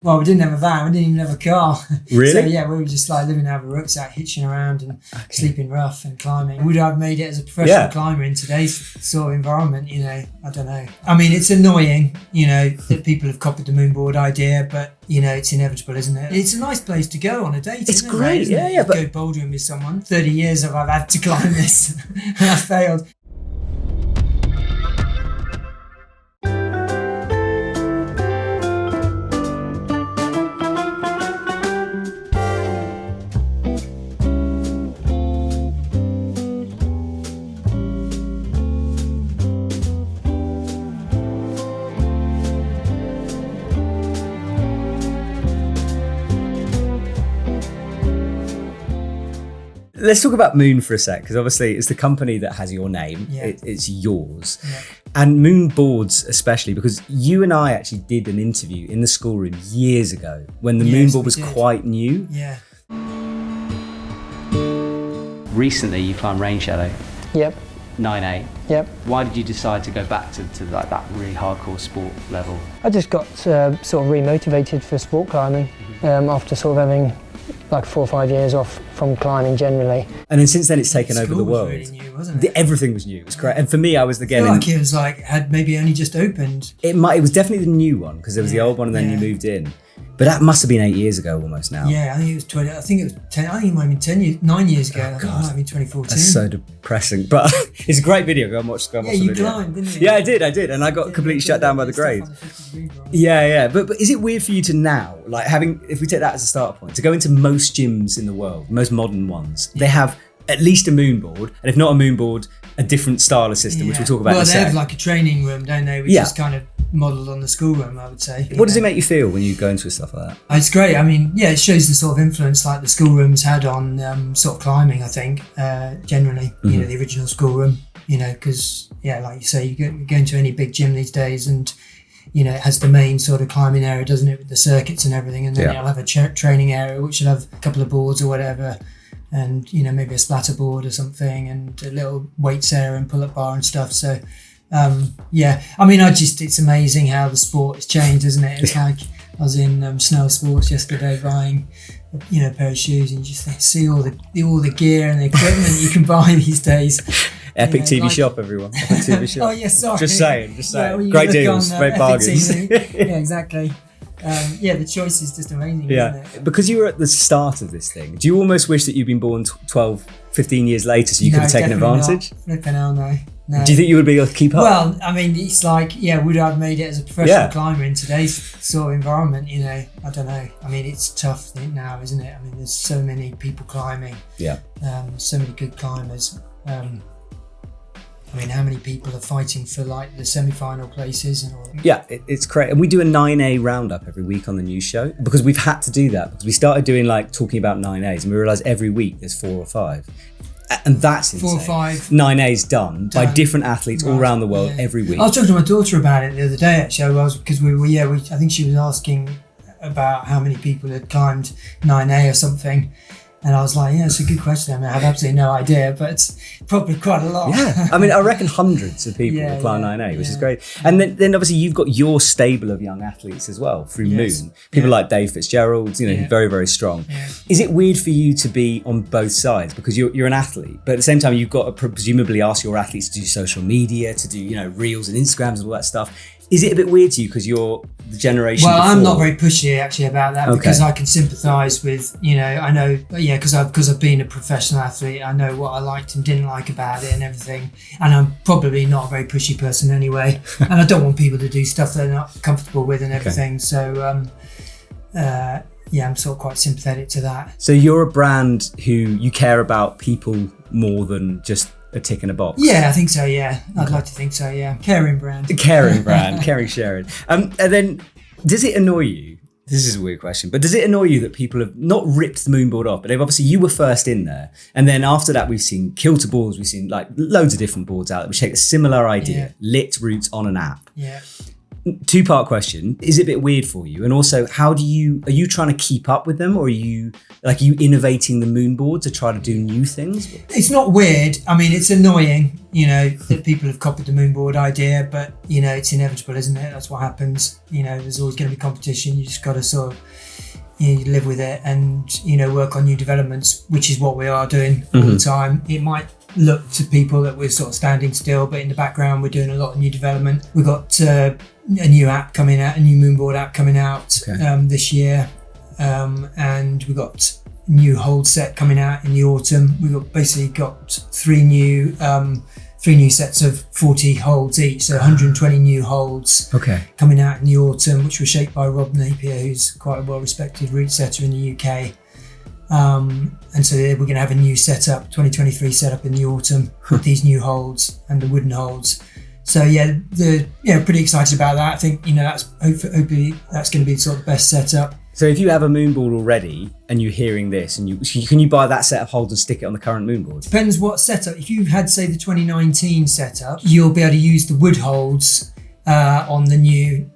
Well, we didn't have a van. We didn't even have a car. Really? So yeah, we were just like living out of a rucksack, hitching around and sleeping rough and climbing. Would I have made it as a professional climber in today's sort of environment? I don't know. I mean, it's annoying, that people have copied the Moonboard idea, but it's inevitable, isn't it? It's a nice place to go on a date. It's great, yeah. But go bouldering with someone. 30 years I've had to climb this, and I failed. Let's talk about Moon for a sec, because obviously it's the company that has your name. Yeah. It's yours. Yeah. And Moonboards especially, because you and I actually did an interview in the schoolroom years ago when the Moonboard was quite new. Yeah. Recently you climbed Rain Shadow. Yep. 9.8. Yep. Why did you decide to go back to like that really hardcore sport level? I just got sort of re-motivated for sport climbing after sort of having like 4 or 5 years off from climbing generally. And then since then it's taken over the world. Was really new, wasn't it? Everything was new. It was great. And for me, I was again. I feel like it was had maybe only just opened. It was definitely the new one, because there was the old one and then you moved in. But that must have been 8 years ago almost now. Yeah, I think it was 20. I think it was 10. I think it might have been 10 years, 9 years ago. Oh, I think it might have been 2014. That's so depressing. But it's a great video. Go and watch the video. You climbed, didn't you? Yeah, I did. And I got completely shut down by the grade. Yeah. But is it weird for you to now, like if we take that as a start point, to go into most gyms in the world, most modern ones, they have at least a Moonboard, and if not a Moonboard, a different style of system, which we'll talk about in a sec. Well, they have like a training room, don't they? Which is kind of modelled on the schoolroom, I would say. What does it make you feel when you go into stuff like that? It's great. I mean, it shows the sort of influence like the schoolrooms had on sort of climbing, I think, generally, the original schoolroom, because, like you say, you go into any big gym these days and, it has the main sort of climbing area, doesn't it, with the circuits and everything, and then it'll have a training area, which will have a couple of boards or whatever, and, maybe a splatter board or something, and a little weights area and pull-up bar and stuff, so... I mean, it's amazing how the sport has changed, isn't it? It's like I was in snow sports yesterday buying, a pair of shoes, and you just see all the gear and the equipment you can buy these days. Epic TV shop, everyone. Epic TV shop. Oh, yeah, sorry. Just saying. Well, great deals, great bargains. Yeah, exactly. The choice is just amazing, isn't it? Because you were at the start of this thing, do you almost wish that you'd been born 12, 15 years later so you could have taken advantage? Flipping hell, no. No. Do you think you would be able to keep up? Well, I mean, it's like, would I have made it as a professional climber in today's sort of environment? I don't know. I mean, it's tough now, isn't it? I mean, there's so many people climbing. Yeah. So many good climbers. I mean, how many people are fighting for like the semi-final places and all that? Yeah, it's great. And we do a 9A roundup every week on the news show, because we've had to do that, because we started doing talking about 9As, and we realised every week there's 4 or 5. And that's insane. 4 or 5. 9A's done by different athletes all around the world every week. I was talking to my daughter about it the other day, actually, because I think she was asking about how many people had climbed 9A or something. And I was like, it's a good question. I mean, I have absolutely no idea, but it's probably quite a lot. Yeah, I mean, I reckon hundreds of people will climb 9A, which is great. And then obviously you've got your stable of young athletes as well through Moon. People like Dave Fitzgerald, very, very strong. Yeah. Is it weird for you to be on both sides? Because you're an athlete, but at the same time, you've got to presumably ask your athletes to do social media, to do, reels and Instagrams and all that stuff. Is it a bit weird to you because you're the generation before? I'm not very pushy actually about that because I can sympathise with, I know, because I've been a professional athlete, I know what I liked and didn't like about it and everything. And I'm probably not a very pushy person anyway. And I don't want people to do stuff they're not comfortable with and everything. So, I'm sort of quite sympathetic to that. So you're a brand who you care about people more than just a tick in a box. Yeah, I think so, yeah. I'd like to think so, yeah. Caring brand, caring, sharing. And then, does it annoy you? This is a weird question, but does it annoy you that people have not ripped the Moonboard off, but they've obviously, you were first in there. And then after that, we've seen kilter boards, we've seen loads of different boards out which take a similar idea, lit routes on an app. Yeah. 2-part question. Is it a bit weird for you? And also, are you trying to keep up with them, or are you innovating the Moonboard to try to do new things? It's not weird. I mean, it's annoying, that people have copied the Moonboard idea, but, it's inevitable, isn't it? That's what happens. There's always going to be competition. You just got to sort of, live with it and, work on new developments, which is what we are doing all the time. It might look to people that we're sort of standing still, but in the background we're doing a lot of new development. We've got a new app coming out, a new Moonboard app coming out this year, and we've got a new hold set coming out in the autumn. We've basically got three new sets of 40 holds each, so 120 new holds coming out in the autumn, which were shaped by Rob Napier, who's quite a well-respected route setter in the UK. And so we're going to have a new setup, 2023 setup in the autumn with these new holds and the wooden holds. So pretty excited about that. I think hopefully that's going to be sort of the best setup. So if you have a Moonboard already and you're hearing this, and can you buy that set of holds and stick it on the current Moonboard? Depends what setup. If you had, say, the 2019 setup, you'll be able to use the wood holds on the new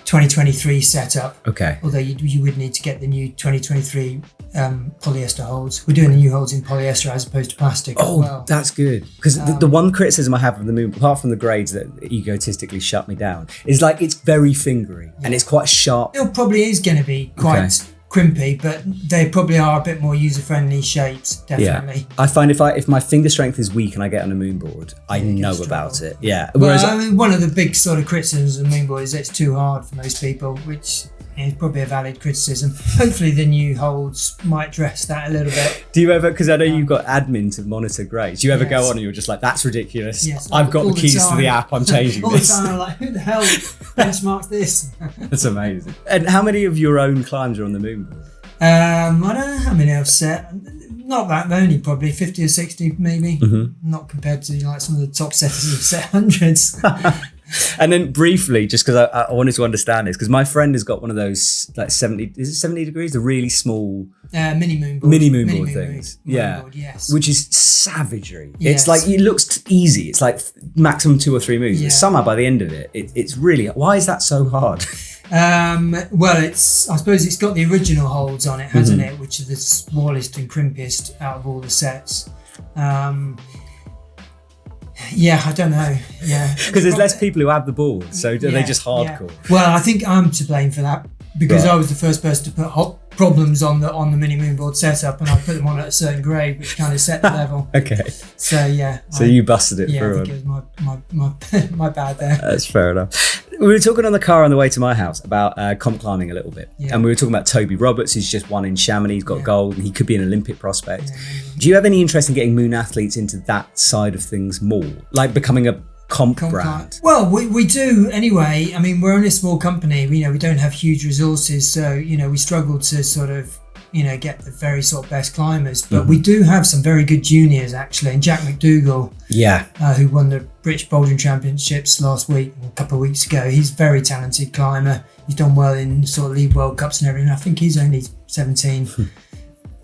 2023 setup. Okay. Although you would need to get the new 2023 polyester holds. We're doing the new holds in polyester as opposed to plastic as well. That's good. Because the one criticism I have of the Moonboard, apart from the grades that egotistically shut me down, is it's very fingery and it's quite sharp. It probably is going to be quite crimpy, but they probably are a bit more user-friendly shapes, definitely. Yeah. I find if my finger strength is weak and I get on a Moonboard, I know about it. Yeah. Whereas one of the big sort of criticisms of Moonboard is that it's too hard for most people, which is probably a valid criticism. Hopefully the new holds might address that a little bit. Do you ever, because I know you've got admin to monitor grades, do you ever go on and you're just like, that's ridiculous, I've got the keys to the app, I'm changing all this. All the time I'm like, who the hell benchmarks this? That's amazing. And how many of your own climbs are on the Moonboard? I don't know how many I've set. Not that many, probably 50 or 60 maybe. Not compared to some of the top setters who've set hundreds. And then briefly, just because I wanted to understand this, because my friend has got one of those 70 degrees, the really small mini Moonboard things. Moonboard, yes. Which is savagery. Yes. It's it looks easy. It's like maximum 2 or 3 moves. But somehow by the end of it, it's really, why is that so hard? Well, I suppose it's got the original holds on it, hasn't it? Which are the smallest and crimpiest out of all the sets. I don't know. Yeah, because there's less people who have the board, so are they just hardcore? Yeah. Well, I think I'm to blame for that because I was the first person to put problems on the mini Moonboard setup, and I put them on at a certain grade, which kind of set the level. Okay. So you busted it through. I think it was my bad there. That's fair enough. We were talking on the car on the way to my house about comp climbing a little bit, and we were talking about Toby Roberts, who's just won in Chamonix, he's got gold, and he could be an Olympic prospect. Do you have any interest in getting moon athletes into that side of things more, like becoming a comp brand? Well, we do anyway. I mean, we're only a small company. We don't have huge resources, so we struggle to sort of get the very sort of best climbers. But we do have some very good juniors actually, and Jack McDougall, who won the British Bouldering Championships last week, a couple of weeks ago. He's a very talented climber. He's done well in sort of league World Cups and everything. I think he's only 17.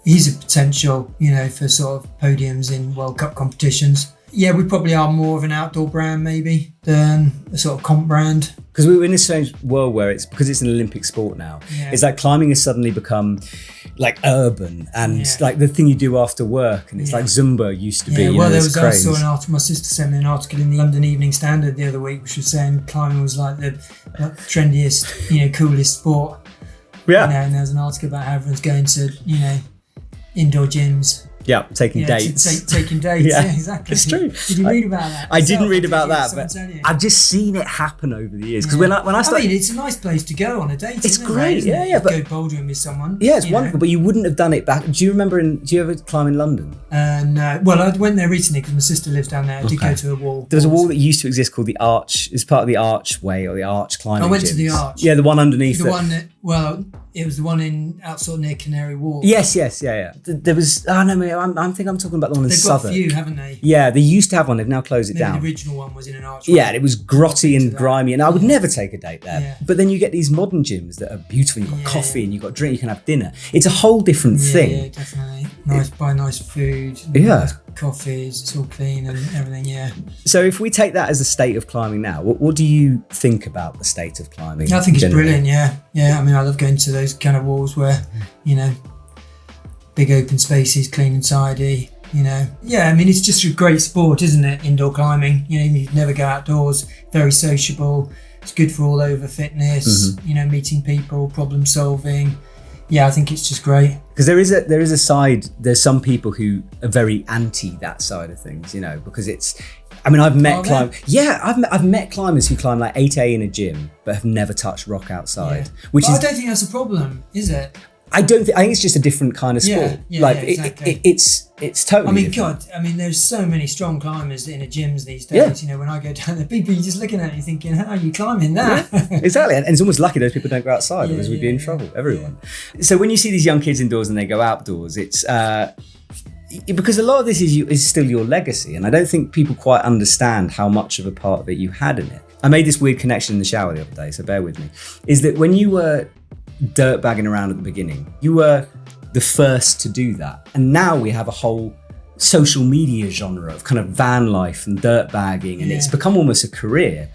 He's a potential, for sort of podiums in World Cup competitions. Yeah, we probably are more of an outdoor brand maybe than a sort of comp brand. Because we're in this strange world where because it's an Olympic sport now, it's like climbing has suddenly become like urban and like the thing you do after work, and it's like Zumba used to be. I saw an article, my sister sent me an article in the London Evening Standard the other week, which was saying climbing was like the trendiest, coolest sport. Yeah. And there was an article about how everyone's going to, indoor gyms. Yeah, taking dates. Taking dates, yeah, exactly. It's true. Did you read about that? I didn't read about that, but I've just seen it happen over the years. Because when I started, it's a nice place to go on a date. It's great, but go bouldering with someone. Yeah, it's wonderful. But you wouldn't have done it back. Do you remember? Do you ever climb in London? No. Well, I went there recently because my sister lives down there. I did go to a wall. There was a wall that used to exist called the Arch. It's part of the Archway or the Arch climbing. I went to the Arch. Yeah, the one underneath. The one that. Well, it was the one out sort of near Canary Wharf. Yes, yeah. There was. Oh no, mate, I think I'm talking about the one in Southwark. They've got a few, haven't they? Yeah, they used to have one. They've now closed it down. The original one was in an arch. Yeah, and it was grotty and grimy, and I would never take a date there. Yeah. But then you get these modern gyms that are beautiful. You've got coffee and you've got drink. You can have dinner. It's a whole different thing. Yeah, definitely. buy nice food, nice coffees, it's all clean and everything, yeah. So if we take that as the state of climbing now, what do you think about the state of climbing? I think it's generally? brilliant, yeah. I mean, I love going to those kind of walls where, big open spaces, clean and tidy, Yeah, I mean, it's just a great sport, isn't it? Indoor climbing, you never go outdoors, very sociable. It's good for all over fitness, meeting people, problem solving. Yeah, I think it's just great. Because there is a side, there's some people who are very anti that side of things, because it's, I mean, I've met I've met climbers who climb like 8A in a gym, but have never touched rock outside. But I don't think that's a problem, is it? I think it's just a different kind of sport. Exactly. It's totally. I mean, different. there's so many strong climbers in the gyms these days. When I go down there, people are just looking at you thinking, how are you climbing that? Exactly, and it's almost lucky those people don't go outside, because we'd be in trouble, everyone. So when you see these young kids indoors and they go outdoors, it's because a lot of this is still your legacy, and I don't think people quite understand how much of a part of it you had in it. I made this weird connection in the shower the other day, so bear with me. Is that when you were dirtbagging around at the beginning, you were the first to do that, and now we have a whole social media genre of kind of van life and dirtbagging, and it's become almost a career.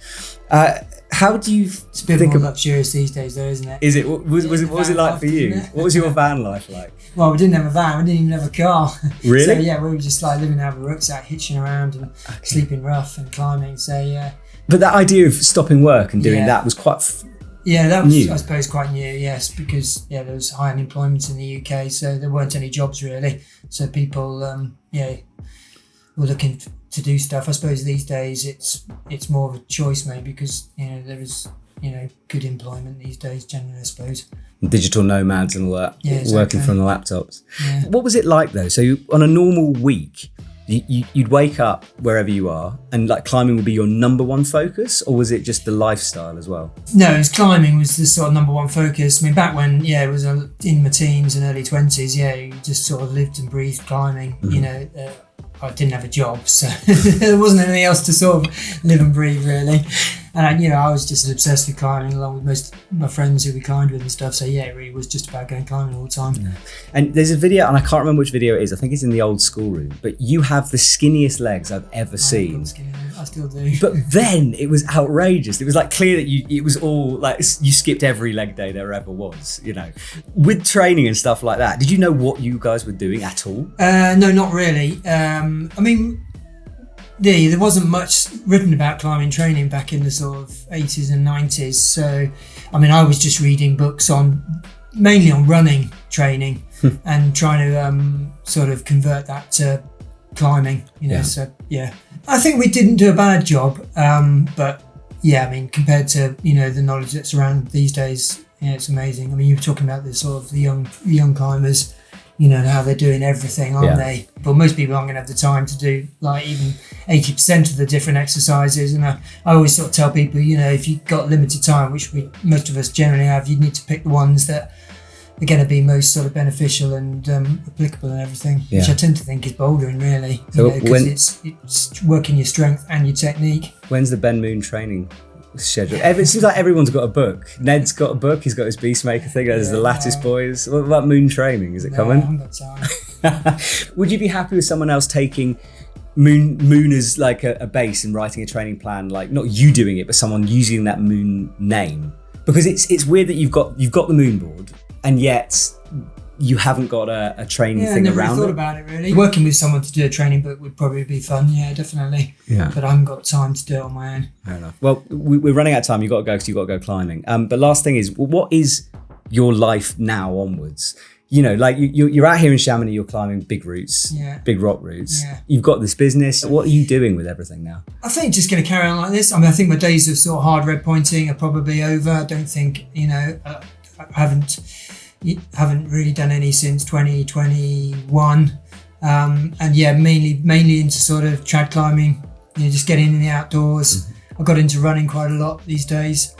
How do you It's a bit more luxurious these days, though, isn't it? Is it? What was it like for you? What was your van life like? Well, we didn't have a van, we didn't even have a car. Really? So yeah, we were just like living out of a rucksack, hitching around and sleeping rough and climbing. So yeah. But that idea of stopping work and doing that was quite that was new. I suppose quite new, yes, because there was high unemployment in the UK, so there weren't any jobs really. So people were looking to do stuff. I suppose these days it's more of a choice maybe, because there is good employment these days generally, I suppose. Digital nomads and all that, exactly. Working from the laptops. Yeah. What was it like though? So on a normal week, you'd wake up wherever you are, and like climbing would be your number one focus, or was it just the lifestyle as well? No, it was climbing was the sort of number one focus. I mean, back when it was in my teens and early 20s, you just sort of lived and breathed climbing. I didn't have a job, so there wasn't anything else to sort of live and breathe really. And I was just obsessed with climbing, along with most of my friends who we climbed with and stuff. So yeah, it really was just about going climbing all the time. Yeah. And there's a video, and I can't remember which video it is. I think it's in the old schoolroom. But you have the skinniest legs I've ever seen. I still do. But then it was outrageous. It was like clear that it was all like you skipped every leg day there ever was. With training and stuff like that. Did you know what you guys were doing at all? No, not really. I mean. There wasn't much written about climbing training back in the sort of 80s and 90s. So, I mean, I was just reading books mainly on running training and trying to sort of convert that to climbing, So, yeah. I think we didn't do a bad job. But, yeah, I mean, compared to, the knowledge that's around these days, it's amazing. I mean, you were talking about the sort of the young climbers, how they're doing everything, aren't they? But most people aren't going to have the time to do like even 80% of the different exercises. And I always sort of tell people, if you've got limited time, which most of us generally have, you need to pick the ones that are going to be most sort of beneficial and applicable and everything, which I tend to think is bouldering really, because it's working your strength and your technique. When's the Ben Moon training schedule? It seems like everyone's got a book. Ned's got a book. He's got his Beastmaker thing. There's the Lattice Boys. What about Moon training? Is it coming? I haven't got time. Would you be happy with someone else taking Moon as like a base and writing a training plan? Like not you doing it, but someone using that Moon name? Because it's weird that you've got the Moonboard, and yet you haven't got a training thing never around really it. thought about it really. Working with someone to do a training book would probably be fun, definitely. Yeah. But I haven't got time to do it on my own. Fair enough. Well, we're running out of time. You've got to go because you've got to go climbing. But last thing is, what is your life now onwards? Like you're out here in Chamonix, you're climbing big routes, big rock routes. Yeah. You've got this business. What are you doing with everything now? I think just going to carry on like this. I mean, I think my days of sort of hard red pointing are probably over. I don't think, I haven't really done any since 2021. And mainly into sort of trad climbing, just getting in the outdoors. I got into running quite a lot these days.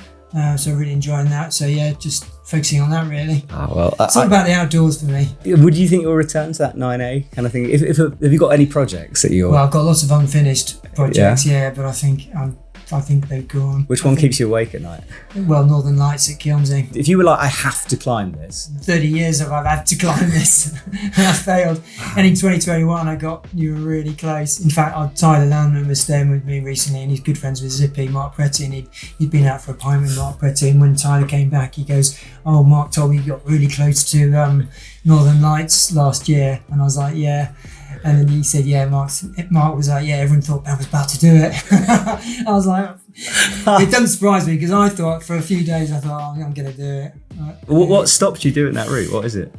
So really enjoying that. So just focusing on that really. It's all about the outdoors for me. Would you think you'll return to that 9A kind of thing? Have you got any projects that you're... Well, I've got lots of unfinished projects, but I think I'm I think they'd go on. Which one keeps you awake at night? Well, Northern Lights at Kilmsey. If you were like, I have to climb this. 30 years I've had to climb this and I failed. And in 2021 you were really close. In fact, Tyler Landman was staying with me recently and he's good friends with Zippy, Mark Pretty, and he'd been out for a pint with Mark Pretty, and when Tyler came back he goes, oh, Mark told me you got really close to Northern Lights last year. And I was like, yeah. And then he said, yeah, Mark was like, yeah, everyone thought Ben was about to do it. I was like, it doesn't surprise me, because I thought for a few days, I thought, oh, I'm going to do it. What stopped you doing that route? What is it?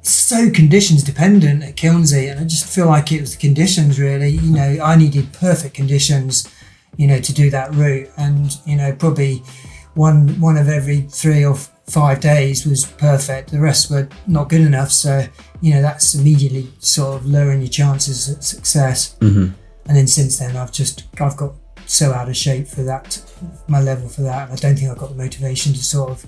So conditions dependent at Kilmsey, and I just feel like it was the conditions really. You know, I needed perfect conditions, you know, to do that route, and you know, probably one of every 3 or 5 days was perfect. The rest were not good enough. So you know, that's immediately sort of lowering your chances of success. Mm-hmm. And then since then, I've got so out of shape for that, my level for that. And I don't think I've got the motivation to sort of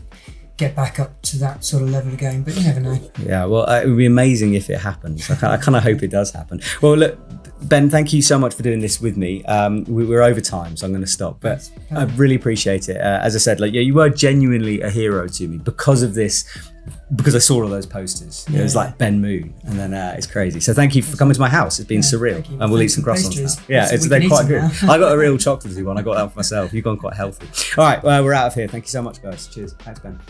get back up to that sort of level again, but you never know. Yeah, well, it would be amazing if it happens. I kind of hope it does happen. Well, look, Ben, thank you so much for doing this with me. We're over time, so I'm going to stop, but I really appreciate it. As I said, like, yeah, you were genuinely a hero to me because of this, because I saw all those posters. It was like Ben Moon, and then it's crazy. So thank you for coming to my house. It's been surreal, and we'll eat some croissants now. Yeah, they're quite good. I got a real chocolatey one. I got that for myself. You've gone quite healthy. All right, we're out of here. Thank you so much, guys. Cheers. Thanks, Ben.